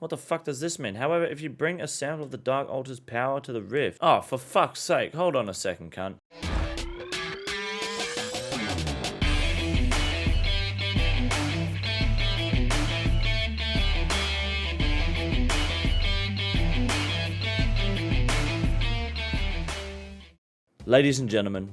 What the fuck does this mean? However, if you bring a sample of the Dark Altar's power to the rift. Oh, for fuck's sake. Hold on a second, cunt. Ladies and gentlemen,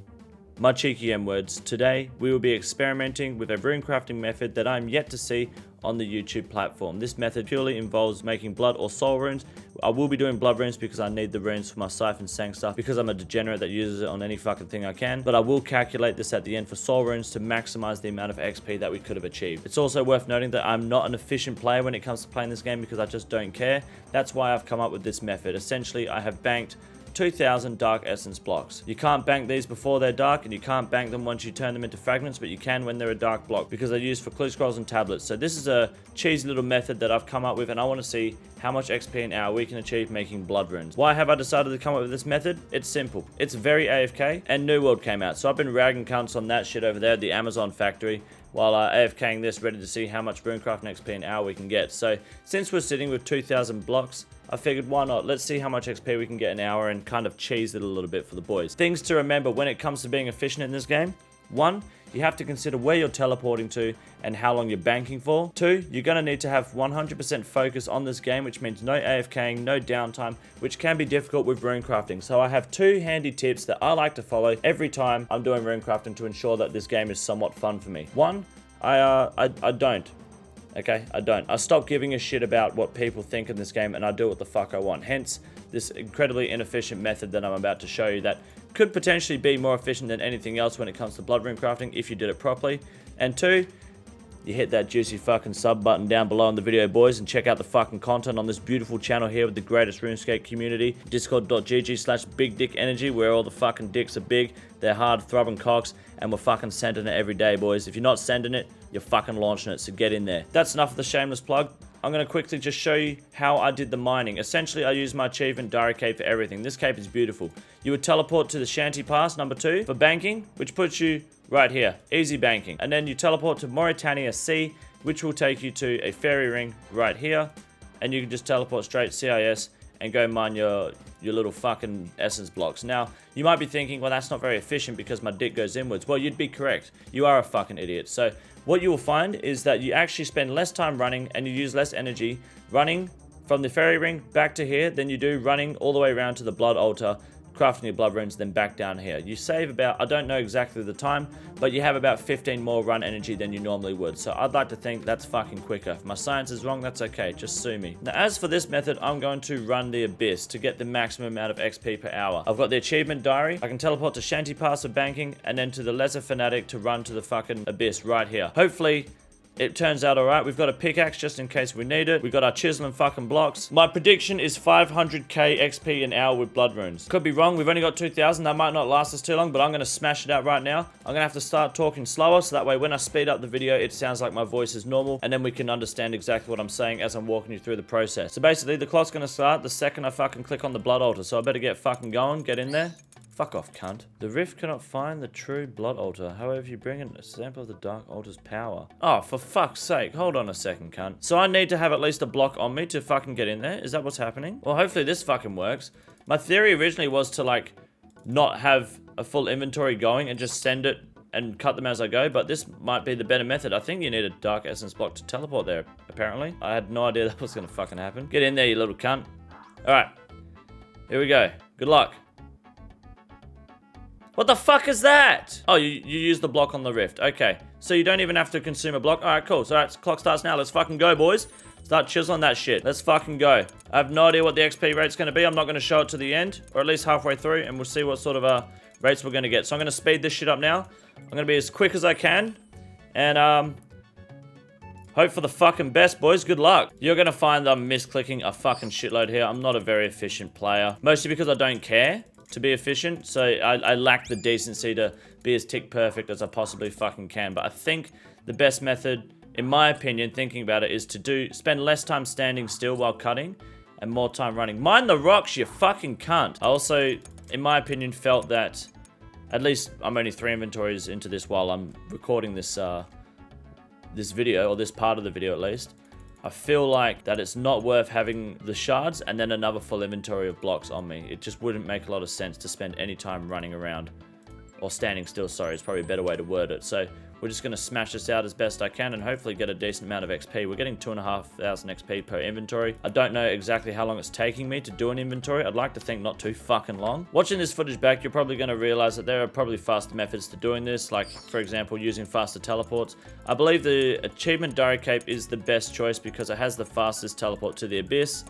my cheeky M-words, today we will be experimenting with a runecrafting method that I'm yet to see on the YouTube platform. This method purely involves making blood or soul runes. I will be doing blood runes because I need the runes for my siphon sang stuff because I'm a degenerate that uses it on any fucking thing I can, but I will calculate this at the end for soul runes to maximize the amount of XP that we could have achieved. It's also worth noting that I'm not an efficient player when it comes to playing this game because I just don't care. That's why I've come up with this method. Essentially, I have banked 2,000 dark essence blocks. You can't bank these before they're dark, and you can't bank them once you turn them into fragments, but you can when they're a dark block because they're used for clue scrolls and tablets. So this is a cheesy little method that I've come up with, and I want to see how much XP an hour we can achieve making blood runes. Why have I decided to come up with this method? It's simple. It's very AFK, and New World came out, so I've been ragging cunts on that shit over there at the Amazon factory while AFKing this, ready to see how much runecrafting XP an hour we can get. So since we're sitting with 2,000 blocks, I figured why not? Let's see how much XP we can get an hour and kind of cheese it a little bit for the boys. Things to remember when it comes to being efficient in this game. 1, you have to consider where you're teleporting to and how long you're banking for. 2, you're going to need to have 100% focus on this game, which means no AFKing, no downtime, which can be difficult with runecrafting. So I have 2 handy tips that I like to follow every time I'm doing runecrafting to ensure that this game is somewhat fun for me. 1, I don't. Okay, I don't. I stop giving a shit about what people think in this game and I do what the fuck I want. Hence, this incredibly inefficient method that I'm about to show you that could potentially be more efficient than anything else when it comes to blood rune crafting if you did it properly. And 2, you hit that juicy fucking sub button down below in the video, boys, and check out the fucking content on this beautiful channel here with the greatest RuneScape community. Discord.gg/BigDickEnergy, where all the fucking dicks are big, they're hard, throbbing cocks, and we're fucking sending it every day, boys. If you're not sending it, you're fucking launching it, so get in there. That's enough of the shameless plug. I'm going to quickly just show you how I did the mining. Essentially, I used my achievement diary cape for everything. This cape is beautiful. You would teleport to the Shanty Pass, number 2, for banking, which puts you right here. Easy banking. And then you teleport to Mauritania Sea, which will take you to a fairy ring right here. And you can just teleport straight CIS and go mine your little fucking essence blocks. Now, you might be thinking, well, that's not very efficient because my dick goes inwards. Well, you'd be correct. You are a fucking idiot. So what you will find is that you actually spend less time running and you use less energy running from the fairy ring back to here than you do running all the way around to the blood altar, crafting your blood runes, then back down here. You save about, I don't know exactly the time, but you have about 15 more run energy than you normally would. So I'd like to think that's fucking quicker. If my science is wrong, that's okay. Just sue me. Now, as for this method, I'm going to run the Abyss to get the maximum amount of XP per hour. I've got the achievement diary. I can teleport to Shanty Pass for banking and then to the Lesser Fanatic to run to the fucking Abyss right here. Hopefully, it turns out alright. We've got a pickaxe just in case we need it. We've got our chisel and fucking blocks. My prediction is 500k XP an hour with blood runes. Could be wrong. We've only got 2,000. That might not last us too long, but I'm going to smash it out right now. I'm going to have to start talking slower so that way when I speed up the video, it sounds like my voice is normal and then we can understand exactly what I'm saying as I'm walking you through the process. So basically, the clock's going to start the second I fucking click on the blood altar. So I better get fucking going. Get in there. Fuck off, cunt. The rift cannot find the true blood altar. However, you bring in a sample of the dark altar's power. Oh, for fuck's sake. Hold on a second, cunt. So I need to have at least a block on me to fucking get in there? Is that what's happening? Well, hopefully this fucking works. My theory originally was to, like, not have a full inventory going and just send it and cut them as I go, but this might be the better method. I think you need a dark essence block to teleport there, apparently. I had no idea that was gonna fucking happen. Get in there, you little cunt. Alright. Here we go. Good luck. What the fuck is that? Oh, you use the block on the rift. Okay. So you don't even have to consume a block. Alright, cool. So alright, clock starts now. Let's fucking go, boys. Start chiseling that shit. Let's fucking go. I have no idea what the XP rate's going to be. I'm not going to show it to the end, or at least halfway through, and we'll see what sort of rates we're going to get. So I'm going to speed this shit up now. I'm going to be as quick as I can. And, hope for the fucking best, boys. Good luck. You're going to find that I'm misclicking a fucking shitload here. I'm not a very efficient player. Mostly because I don't care to be efficient, so I lack the decency to be as tick perfect as I possibly fucking can. But I think the best method, in my opinion, thinking about it, is to spend less time standing still while cutting and more time running. Mind the rocks, you fucking cunt. I also, in my opinion, felt that, at least I'm only 3 inventories into this while I'm recording this this video, or this part of the video at least. I feel like that it's not worth having the shards and then another full inventory of blocks on me. It just wouldn't make a lot of sense to spend any time running around. Or standing still, sorry, is probably a better way to word it. So we're just going to smash this out as best I can and hopefully get a decent amount of XP. We're getting 2,500 XP per inventory. I don't know exactly how long it's taking me to do an inventory. I'd like to think not too fucking long. Watching this footage back, you're probably going to realize that there are probably faster methods to doing this, like, for example, using faster teleports. I believe the achievement diary cape is the best choice because it has the fastest teleport to the abyss.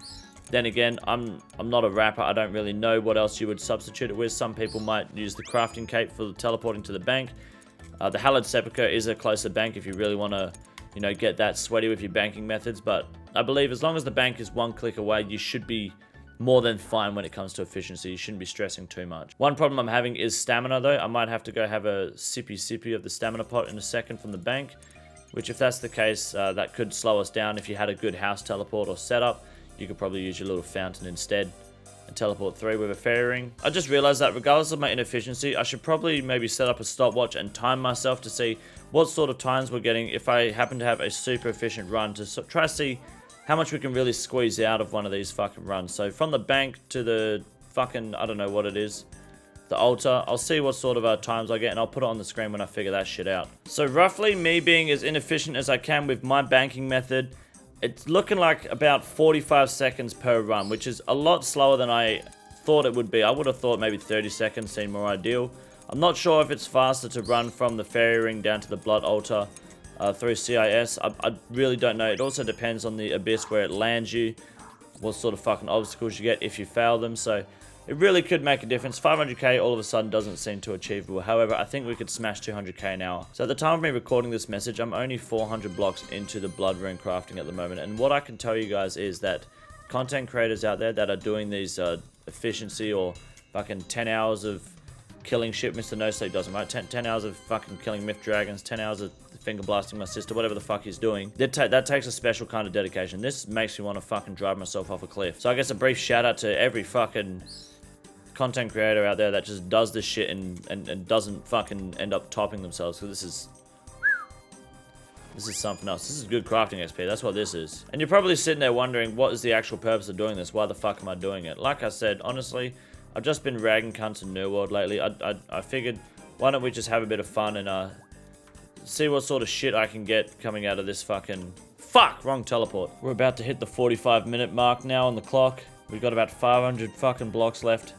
Then again, I'm not a rapper. I don't really know what else you would substitute it with. Some people might use the crafting cape for teleporting to the bank. The Hallowed Sepulchre is a closer bank if you really want to, you know, get that sweaty with your banking methods. But I believe as long as the bank is one click away, you should be more than fine when it comes to efficiency. You shouldn't be stressing too much. One problem I'm having is stamina though. I might have to go have a sippy of the stamina pot in a second from the bank. Which if that's the case, that could slow us down. If you had a good house teleport or setup, you could probably use your little fountain instead and teleport through with a fairy ring. I just realized that regardless of my inefficiency, I should probably maybe set up a stopwatch and time myself to see what sort of times we're getting if I happen to have a super efficient run to try to see how much we can really squeeze out of one of these fucking runs. So from the bank to the fucking, I don't know what it is, the altar, I'll see what sort of times I get and I'll put it on the screen when I figure that shit out. So roughly me being as inefficient as I can with my banking method, it's looking like about 45 seconds per run, which is a lot slower than I thought it would be. I would have thought maybe 30 seconds seemed more ideal. I'm not sure if it's faster to run from the fairy ring down to the blood altar through CIS. I really don't know. It also depends on the abyss where it lands you, what sort of fucking obstacles you get if you fail them. So it really could make a difference. 500k all of a sudden doesn't seem too achievable. However, I think we could smash 200k an hour. So at the time of me recording this message, I'm only 400 blocks into the blood runecrafting at the moment. And what I can tell you guys is that content creators out there that are doing these efficiency or fucking 10 hours of killing shit, Mr. No Sleep doesn't, right? 10 hours of fucking killing myth dragons, 10 hours of finger blasting my sister, whatever the fuck he's doing. That takes a special kind of dedication. This makes me want to fucking drive myself off a cliff. So I guess a brief shout out to every fucking content creator out there that just does this shit and doesn't fucking end up topping themselves, because this is something else. This is good crafting XP. That's what this is. And you're probably sitting there wondering, what is the actual purpose of doing this? Why the fuck am I doing it? Like I said, honestly, I've just been ragging cunts in New World lately. I figured, why don't we just have a bit of fun and see what sort of shit I can get coming out of this fucking... Fuck! Wrong teleport. We're about to hit the 45-minute mark now on the clock. We've got about 500 fucking blocks left.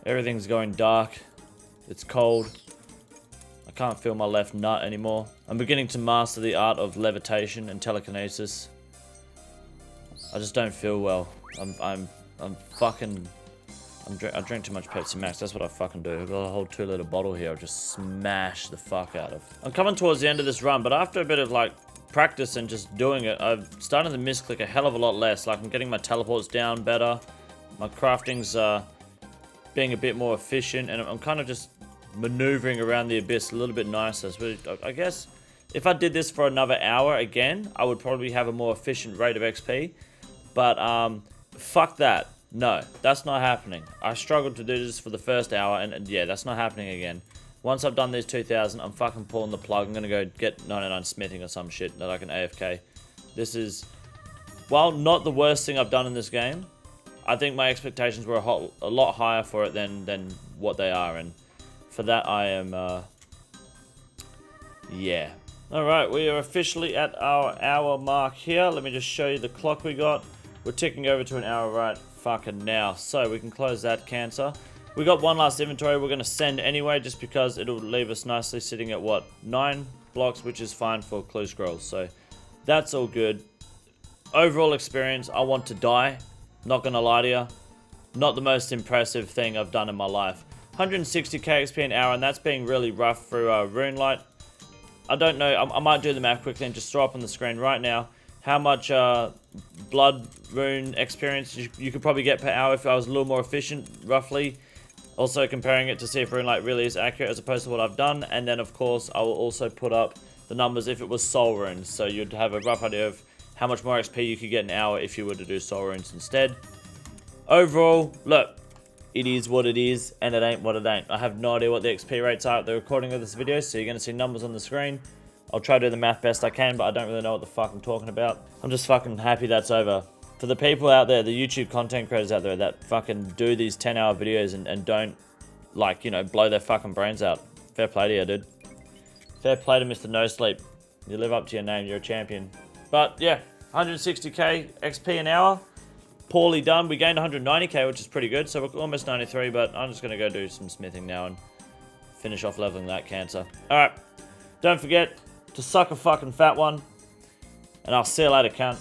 Everything's going dark. It's cold. I can't feel my left nut anymore. I'm beginning to master the art of levitation and telekinesis. I just don't feel well. I drink too much Pepsi Max. That's what I fucking do. I've got a whole 2-liter bottle here. I'll just smash the fuck out of. I'm coming towards the end of this run, but after a bit of like practice and just doing it, I've started to misclick a hell of a lot less. Like I'm getting my teleports down better. My crafting's being a bit more efficient, and I'm kind of just maneuvering around the abyss a little bit nicer. So I guess if I did this for another hour again, I would probably have a more efficient rate of XP. But fuck that. No, that's not happening. I struggled to do this for the first hour, and yeah, that's not happening again. Once I've done these 2,000, I'm fucking pulling the plug. I'm gonna go get 99 smithing or some shit that I can AFK. This is, while not the worst thing I've done in this game, I think my expectations were a lot higher for it than what they are, and for that I am, yeah. Alright, we are officially at our hour mark here. Let me just show you the clock we got. We're ticking over to an hour right fucking now, so we can close that cancer. We got one last inventory we're going to send anyway, just because it'll leave us nicely sitting at, what, 9 blocks, which is fine for clue scrolls, so that's all good. Overall experience, I want to die. Not gonna lie to you, not the most impressive thing I've done in my life. 160k XP an hour, and that's being really rough through Runelight. I don't know, I might do the math quickly and just throw up on the screen right now how much blood rune experience you could probably get per hour if I was a little more efficient, roughly. Also comparing it to see if Runelight really is accurate as opposed to what I've done. And then of course I will also put up the numbers if it was soul runes, so you'd have a rough idea of how much more XP you could get an hour if you were to do soul runes instead. Overall, look, it is what it is, and it ain't what it ain't. I have no idea what the XP rates are at the recording of this video, so you're going to see numbers on the screen. I'll try to do the math best I can, but I don't really know what the fuck I'm talking about. I'm just fucking happy that's over. For the people out there, the YouTube content creators out there that fucking do these 10-hour videos and don't, like, you know, blow their fucking brains out. Fair play to you, dude. Fair play to Mr. No Sleep. You live up to your name, you're a champion. But yeah, 160k XP an hour. Poorly done. We gained 190k, which is pretty good. So we're almost 93, but I'm just going to go do some smithing now and finish off leveling that cancer. Alright, don't forget to suck a fucking fat one. And I'll see you later, cunt.